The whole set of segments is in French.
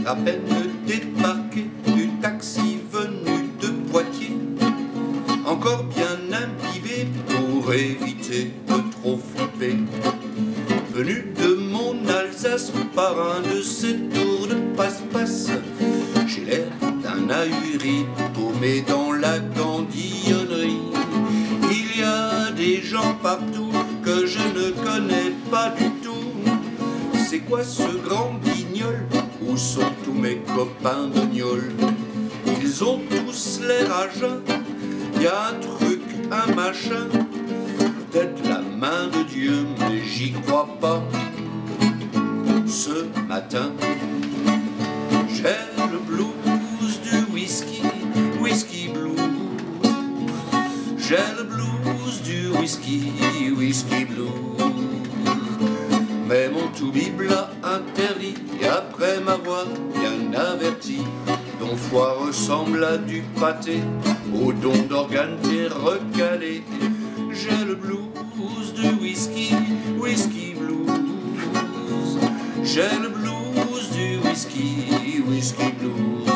À peine débarqué du taxi venu de Poitiers, encore bien imbibé pour éviter de trop flipper. Venu de mon Alsace par un de ces tours de passe-passe, j'ai l'air d'un ahuri paumé dans la gandillonnerie. Il y a des gens partout que je ne connais pas du tout. C'est quoi ce grand guignol? Où sont tous mes copains de gnôle? Ils ont tous l'air à jeun. Y a un truc, un machin, peut-être la main de Dieu, mais j'y crois pas. Ce matin, j'ai le blues du whisky, whisky blues. J'ai le blues du whisky, whisky blues. Mais mon toubib l'a interdit, et après m'avoir bien averti, ton foie ressemble à du pâté, au don d'organes t'es recalé. J'ai le blues du whisky, whisky blues. J'ai le blues du whisky, whisky blues.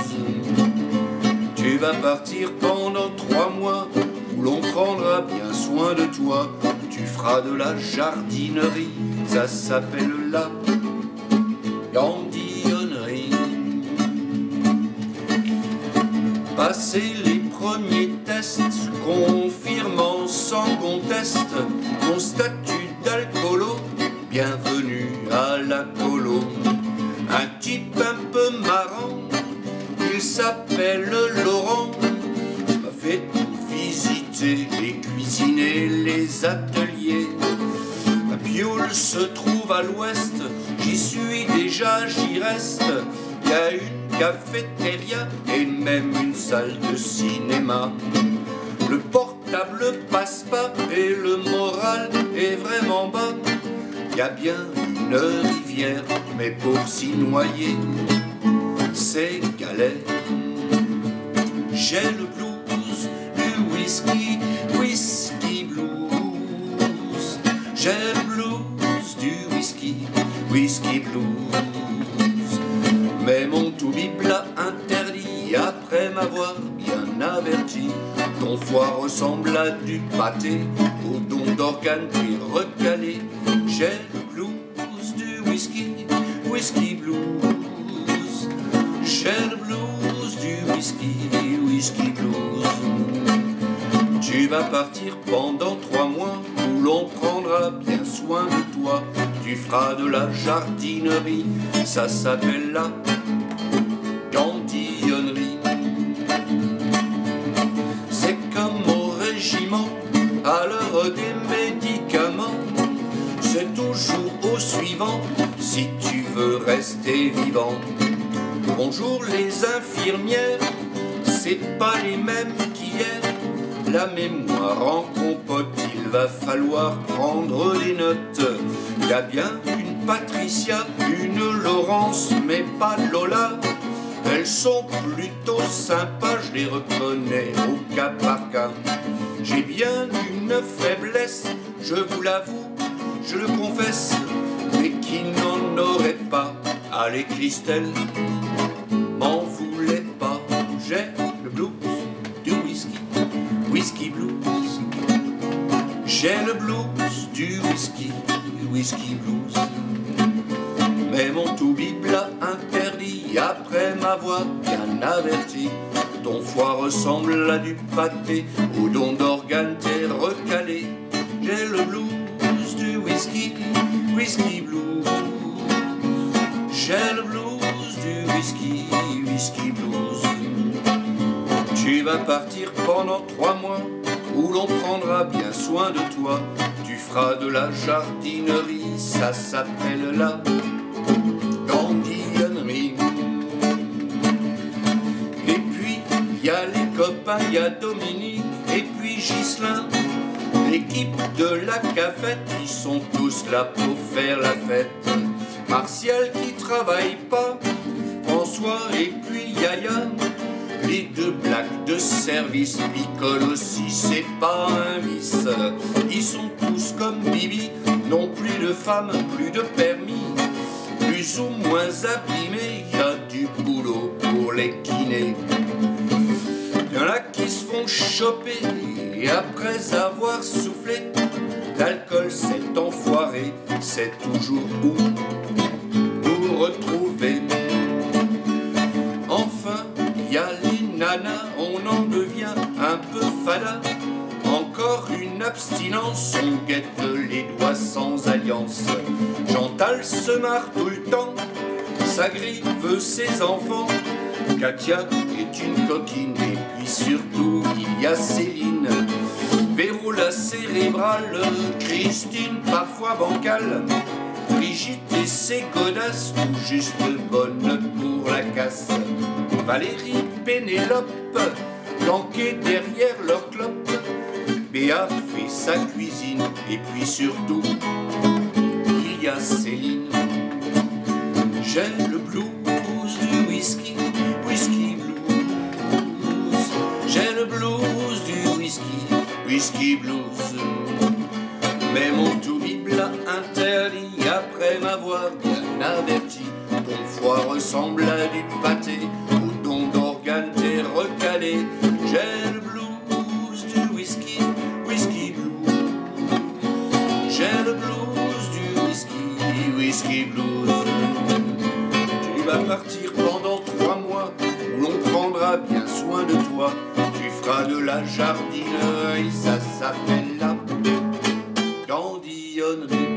Tu vas partir pendant 3 mois, où l'on prendra bien soin de toi. Tu feras de la jardinerie, ça s'appelle la gandillonnerie. Passer les premiers tests, confirmant sans conteste ton statut d'alcoolo, bienvenue à la colo. Un type un peu marrant, il s'appelle Laurent, m'a fait visiter les cuisines et les ateliers. Ma Pioule se trouve à l'ouest, j'y suis déjà, j'y reste. Y a une cafétéria et même une salle de cinéma. Le portable passe pas et le moral est vraiment bas. Y a bien une rivière, mais pour s'y noyer, c'est galère. J'ai le blues du whisky, whisky blues. J'ai le blues du whisky, whisky blues. Mais mon toubib l'a interdit après m'avoir bien averti. Ton foie ressemble à du pâté, au don d'organes t'es recalé. J'ai le blues du whisky, whisky blues. J'ai le blues du whisky, whisky blues. Tu vas partir pendant 3 mois, où l'on prendra bien soin de toi. Tu feras de la jardinerie, ça s'appelle la gandillonnerie. C'est comme au régiment, à l'heure des médicaments, c'est toujours au suivant, si tu veux rester vivant. Bonjour les infirmières, c'est pas les mêmes qu'hier. La mémoire en compote, il va falloir prendre des notes. Y a bien une Patricia, une Laurence, mais pas Lola. Elles sont plutôt sympas, je les reconnais au cas par cas. J'ai bien une faiblesse, je vous l'avoue, je le confesse, mais qui n'en aurait pas. Allez Christelle, m'en voulez pas. J'ai le blues du whisky, whisky blues. J'ai le blues du whisky, whisky blues. Mais mon toubib l'a interdit après m'avoir bien averti. Ton foie ressemble à du pâté, au don d'organes t'es recalé. J'ai le blues du whisky, whisky blues. J'ai le blues du whisky, whisky blues. Tu vas partir pendant 3 mois, où l'on prendra bien soin de toi. Tu feras de la jardinerie, ça s'appelle la gandillonnerie. Et puis, y a l'école copains, y a Dominique et puis Ghislain. L'équipe de la cafette, ils sont tous là pour faire la fête. Martial qui travaille pas, François et puis Yaya. Les deux blacks de service picolent aussi, c'est pas un vice. Ils sont tous comme Bibi, n'ont plus de femme, plus de permis. Plus ou moins abîmés, y a du boulot pour les kinés. Y'en a qui se font choper et après avoir soufflé, l'alcool cet enfoiré, c'est toujours où nous retrouver. Enfin, y a les nanas, on en devient un peu fada. Encore une abstinence, on guette les doigts sans alliance. Chantal se marre tout le temps, sa grille veut ses enfants. Katia est une coquine et puis surtout il y a Céline. Véro la cérébrale, Christine parfois bancale. Brigitte et ses godasses, tout juste bonnes pour la casse. Valérie, Pénélope, planquées derrière leur clope. Béa fait sa cuisine et puis surtout il y a Céline. J'ai le blues du whisky, whisky blues. J'ai le blues du whisky, whisky blues. Mais mon toubib l'a interdit après m'avoir bien averti. Ton foie ressemble à du pâté, ou ton d'organe t'est recalé. J'ai le blues du whisky, whisky blues. J'ai le blues du whisky, whisky blues. Tu vas partir pendant 3 mois, où l'on prendra bien soin de toi. Tu feras de la jardinerie, ça s'appelle la dandillonnerie.